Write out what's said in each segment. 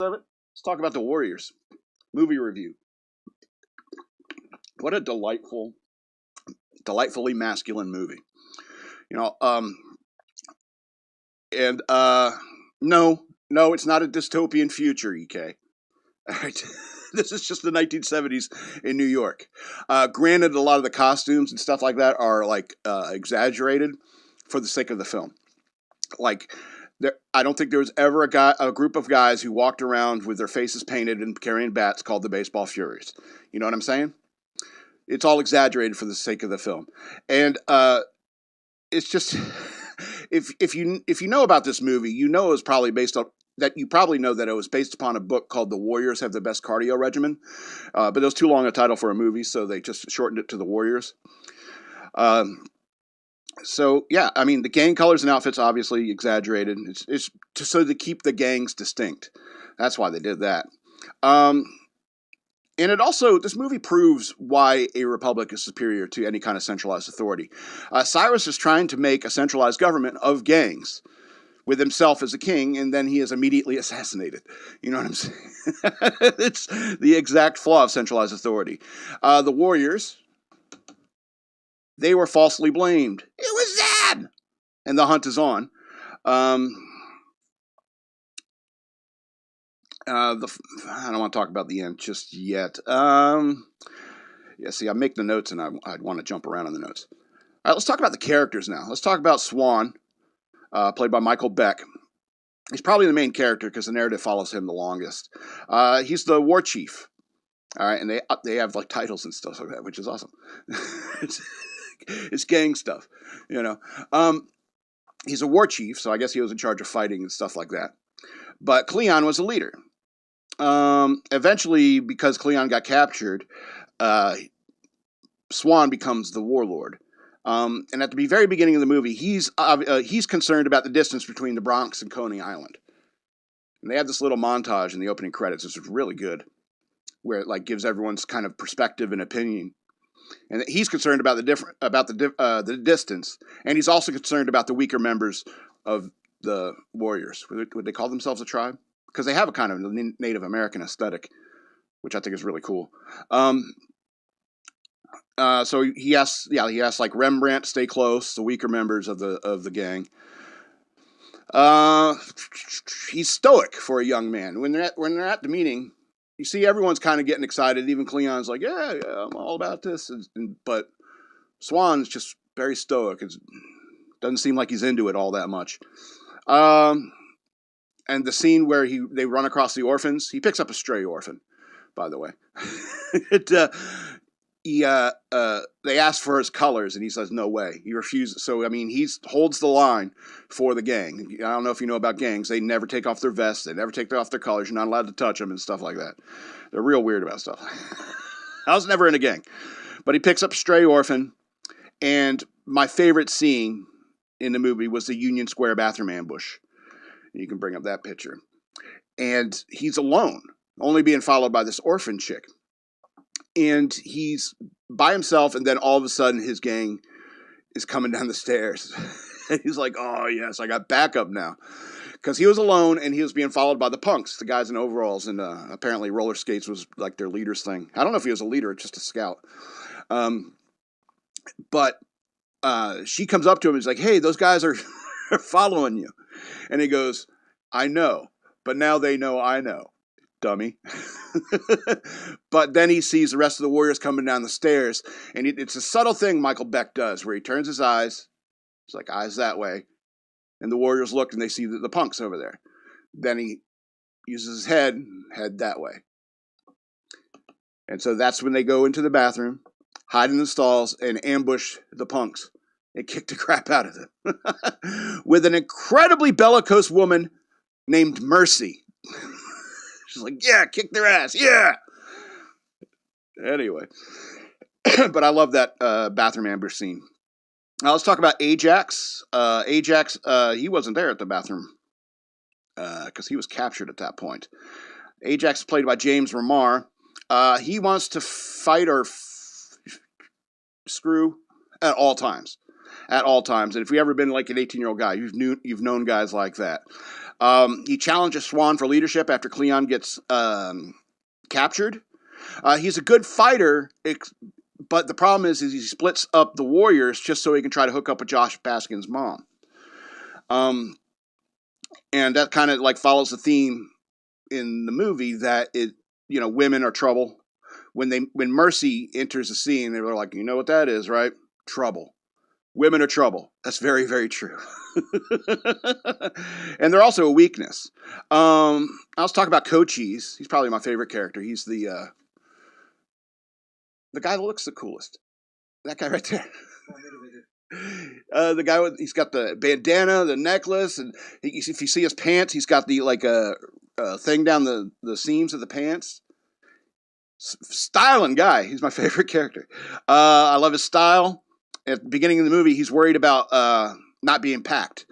Let's talk about the Warriors movie review. What a delightfully masculine movie. You know, and no, it's not a dystopian future, EK. All right. This is just the 1970s in New York. Granted, a lot of the costumes and stuff like that are like exaggerated for the sake of the film. Like, I don't think there was ever a group of guys who walked around with their faces painted and carrying bats called the Baseball Furies. You know what I'm saying? It's all exaggerated for the sake of the film, and it's just if you know about this movie, you know it was probably based on that. You probably know that it was based upon a book called "The Warriors Have the Best Cardio Regimen," but it was too long a title for a movie, so they just shortened it to "The Warriors." So yeah, I mean the gang colors and outfits obviously exaggerated. It's just so to keep the gangs distinct. That's why they did that. And this movie proves why a republic is superior to any kind of centralized authority. Cyrus is trying to make a centralized government of gangs with himself as a king, and then he is immediately assassinated. You know what I'm saying? It's the exact flaw of centralized authority. The Warriors, they were falsely blamed. It was Zad! And the hunt is on. I don't want to talk about the end just yet. Yeah, see, I make the notes and I'd want to jump around on the notes. All right, let's talk about the characters now. Let's talk about Swan, played by Michael Beck. He's probably the main character because the narrative follows him the longest. He's the war chief. All right, and they have like titles and stuff like that, which is awesome. It's gang stuff, you know. He's a war chief, so I guess he was in charge of fighting and stuff like that. But Cleon was a leader. Eventually, because Cleon got captured, Swan becomes the warlord. And at the very beginning of the movie, he's concerned about the distance between the Bronx and Coney Island. And they have this little montage in the opening credits. It's really good, where it like gives everyone's kind of perspective and opinion. And he's concerned about the distance, and he's also concerned about the weaker members of the Warriors. Would they call themselves a tribe? Because they have a kind of Native American aesthetic, which I think is really cool. So he asks like Rembrandt, stay close, the weaker members of the gang. He's stoic for a young man. When they're at the meeting, you see everyone's kind of getting excited. Even Cleon's like, yeah, I'm all about this. But Swan's just very stoic. It doesn't seem like he's into it all that much. And the scene where they run across the orphans, he picks up a stray orphan, by the way. They ask for his colors, and he says, no way. He refuses. So, I mean, he holds the line for the gang. I don't know if you know about gangs. They never take off their vests. They never take off their colors. You're not allowed to touch them and stuff like that. They're real weird about stuff. I was never in a gang. But he picks up a stray orphan, and my favorite scene in the movie was the Union Square bathroom ambush. You can bring up that picture. And he's alone, only being followed by this orphan chick. And he's by himself, and then all of a sudden his gang is coming down the stairs. And he's like, oh, yes, I got backup now. Because he was alone, and he was being followed by the punks, the guys in overalls, and apparently roller skates was like their leader's thing. I don't know if he was a leader or just a scout. But she comes up to him and is like, hey, those guys are following you. And he goes, I know, but now they know I know, dummy. But then he sees the rest of the Warriors coming down the stairs, and it's a subtle thing Michael Beck does, where he turns his eyes, it's like eyes that way, and the Warriors look and they see the punks over there. Then he uses his head that way. And so that's when they go into the bathroom, hide in the stalls, and ambush the punks and kick the crap out of them. With an incredibly bellicose woman named Mercy. She's like, yeah, kick their ass, yeah! Anyway. But I love that bathroom ambush scene. Now let's talk about Ajax. Ajax, he wasn't there at the bathroom because he was captured at that point. Ajax is played by James Remar. He wants to fight or screw at all times. at all times. And if you've ever been like an 18-year-old guy, you've known guys like that. He challenges Swan for leadership after Cleon gets captured. He's a good fighter, but the problem is he splits up the Warriors just so he can try to hook up with Josh Baskin's mom. And that kind of like follows the theme in the movie that women are trouble. When Mercy enters the scene, they're like, you know what that is, right? Trouble. Women are trouble. That's very, very true. And they're also a weakness. Let's talk about Cochise. He's probably my favorite character. He's the guy that looks the coolest. That guy right there. The guy he's got the bandana, the necklace, and if you see his pants, he's got the thing down the seams of the pants. Styling guy. He's my favorite character. I love his style. At the beginning of the movie, he's worried about not being packed.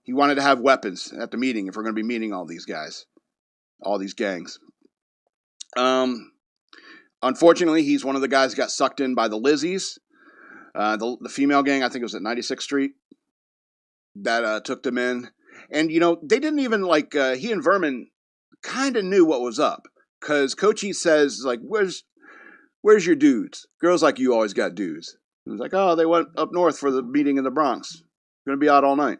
He wanted to have weapons at the meeting if we're going to be meeting all these guys, all these gangs. Unfortunately, he's one of the guys who got sucked in by the Lizzies, the female gang. I think it was at 96th Street that took them in. And, they didn't even he and Vermin kind of knew what was up. Because Cochise says, where's your dudes? Girls like you always got dudes. He was like, oh, they went up north for the meeting in the Bronx. Going to be out all night.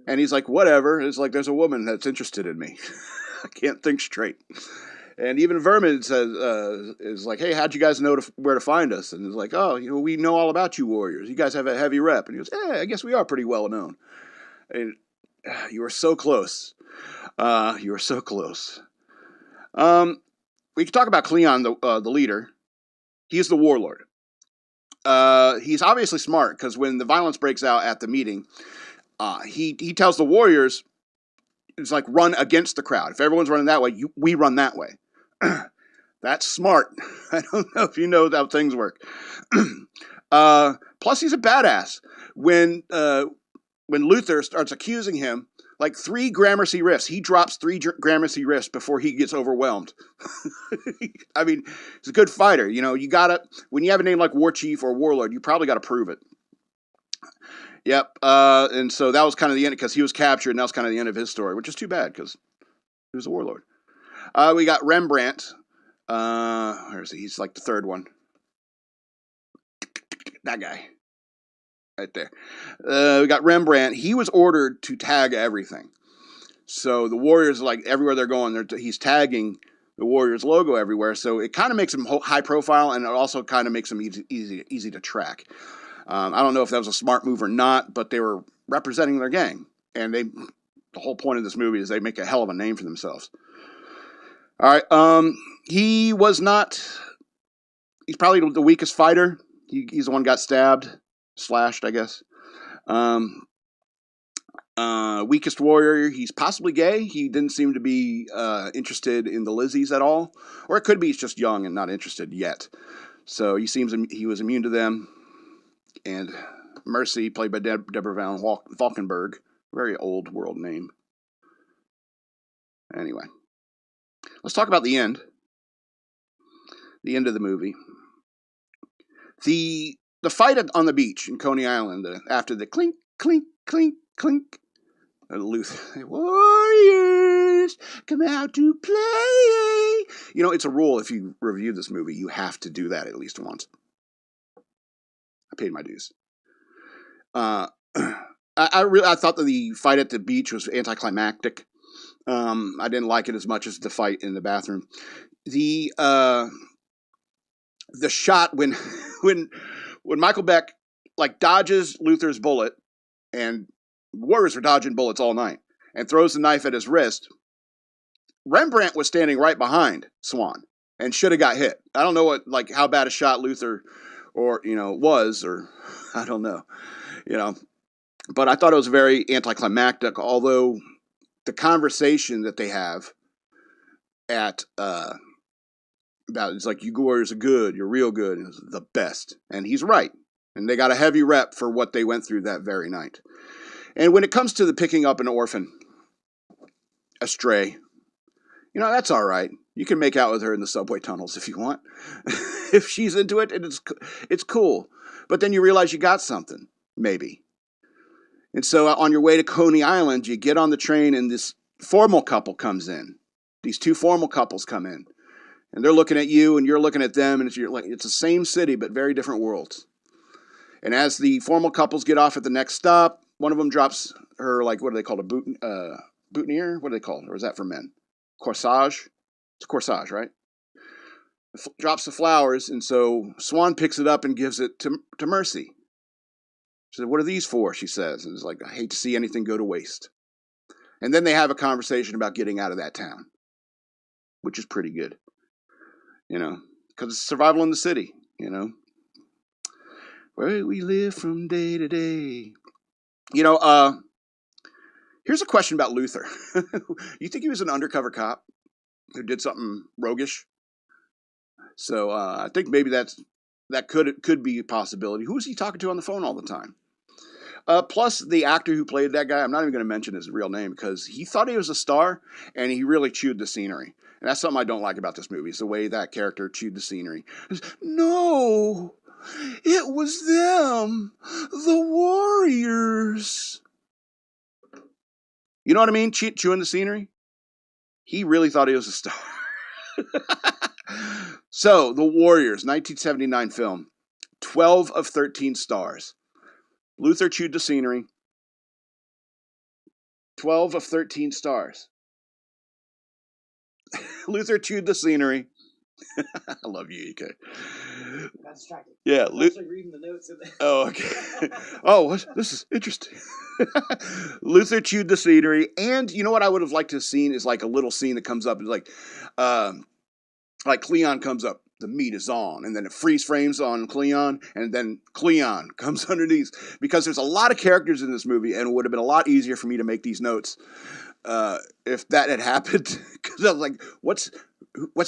And he's like, whatever. It's like, there's a woman that's interested in me. I can't think straight. And even Vermin says, is like, hey, how'd you guys know where to find us? And it's like, oh, we know all about you Warriors. You guys have a heavy rep. And he goes, I guess we are pretty well known. And you were so close. You were so close. We can talk about Cleon, the leader. He's the warlord. He's obviously smart because when the violence breaks out at the meeting, he tells the Warriors, it's like run against the crowd. If everyone's running that way, we run that way. That's smart. I don't know if you know how things work. Plus, he's a badass. When Luther starts accusing him, 3 Gramercy rifts. He drops 3 Gramercy rifts before he gets overwhelmed. I mean, he's a good fighter. You gotta, when you have a name like War Chief or Warlord, you probably got to prove it. Yep. And so that was kind of the end because he was captured, and that was kind of the end of his story, which is too bad because he was a warlord. We got Rembrandt. Where is he? He's like the third one. That guy. Right there. We got Rembrandt. He was ordered to tag everything. So the Warriors, everywhere they're going, he's tagging the Warriors logo everywhere. So it kind of makes him high profile, and it also kind of makes him easy to track. I don't know if that was a smart move or not, but they were representing their gang. And the whole point of this movie is they make a hell of a name for themselves. All right. He was not, he's probably the weakest fighter. He's the one who got stabbed. Slashed, I guess. Weakest warrior. He's possibly gay. He didn't seem to be interested in the Lizzies at all, or it could be he's just young and not interested yet. So he was immune to them. And Mercy, played by Deborah Van Valkenburg, very old world name. Anyway, let's talk about the end. The end of the movie. The fight on the beach in Coney Island, after the clink, clink, clink, clink, Luther, Warriors, come out to play. It's a rule if you review this movie, you have to do that at least once. I paid my dues. I thought that the fight at the beach was anticlimactic. I didn't like it as much as the fight in the bathroom. The shot when Michael Beck dodges Luther's bullet, and Warriors were dodging bullets all night, and throws the knife at his wrist. Rembrandt was standing right behind Swan and should have got hit. I don't know how bad a shot Luther was, or I don't know, but I thought it was very anticlimactic, although the conversation that they have at, about it's like, you Warriors are good, you're real good, and it's the best. And he's right. And they got a heavy rep for what they went through that very night. And when it comes to the picking up an orphan, a stray, that's all right. You can make out with her in the subway tunnels if you want. If she's into it, and it's cool. but then you realize you got something, maybe. And so on your way to Coney Island, you get on the train and this formal couple comes in. These two formal couples come in. And they're looking at you and you're looking at them, and it's the same city but very different worlds. And as the formal couples get off at the next stop, one of them drops her, like, what do they call it, a boutonniere? What do they call it? Or is that for men? Corsage? It's a corsage, right? Drops the flowers, and so Swan picks it up and gives it to Mercy. She said, "What are these for?" she says. And it's like, "I hate to see anything go to waste." And then they have a conversation about getting out of that town, which is pretty good. Because it's survival in the city, Where we live from day to day. Here's a question about Luther. You think he was an undercover cop who did something roguish? So I think maybe that could be a possibility. Who was he talking to on the phone all the time? Plus, the actor who played that guy, I'm not even going to mention his real name because he thought he was a star, and he really chewed the scenery. And that's something I don't like about this movie, is the way that character chewed the scenery. No, it was them, the Warriors. You know what I mean? Chewing the scenery? He really thought he was a star. So, The Warriors, 1979 film, 12 of 13 stars. Luther chewed the scenery, 12 of 13 stars. Luther chewed the scenery. I love you, EK. Got distracted. Yeah, I'm actually reading the notes in there. Oh, okay. Oh, this is interesting. Luther chewed the scenery, and you know what I would have liked to have seen is like a little scene that comes up, and like Cleon comes up, the meat is on, and then it freeze frames on Cleon, and then Cleon comes underneath, because there's a lot of characters in this movie, and it would have been a lot easier for me to make these notes if that had happened, because I was like, what's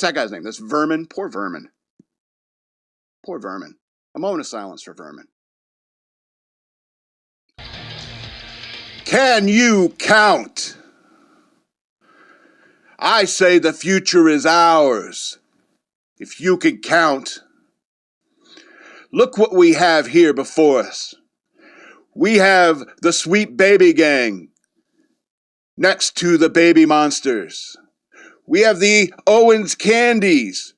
that guy's name? That's Vermin. Poor Vermin. Poor Vermin. A moment of silence for Vermin. Can you count? I say the future is ours. If you can count. Look what we have here before us. We have the Sweet Baby Gang next to the Baby Monsters. We have the Owens Candies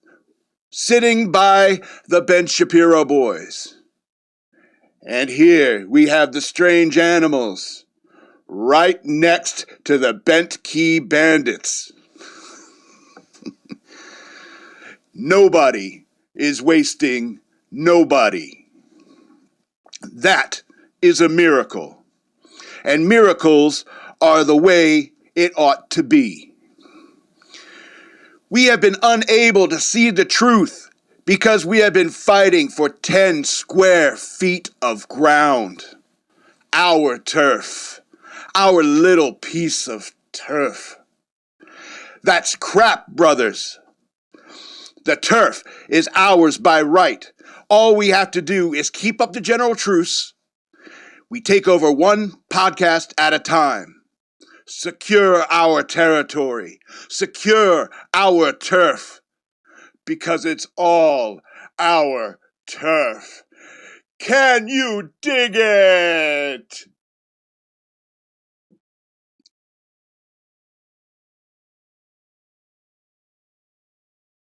sitting by the Ben Shapiro Boys. And here we have the Strange Animals right next to the Bent Key Bandits. Nobody is wasting nobody. That is a miracle. And miracles are the way it ought to be. We have been unable to see the truth because we have been fighting for 10 square feet of ground. Our turf. Our little piece of turf. That's crap, brothers. The turf is ours by right. All we have to do is keep up the general truce. We take over one podcast at a time. Secure our territory. Secure our turf. Because it's all our turf. Can you dig it?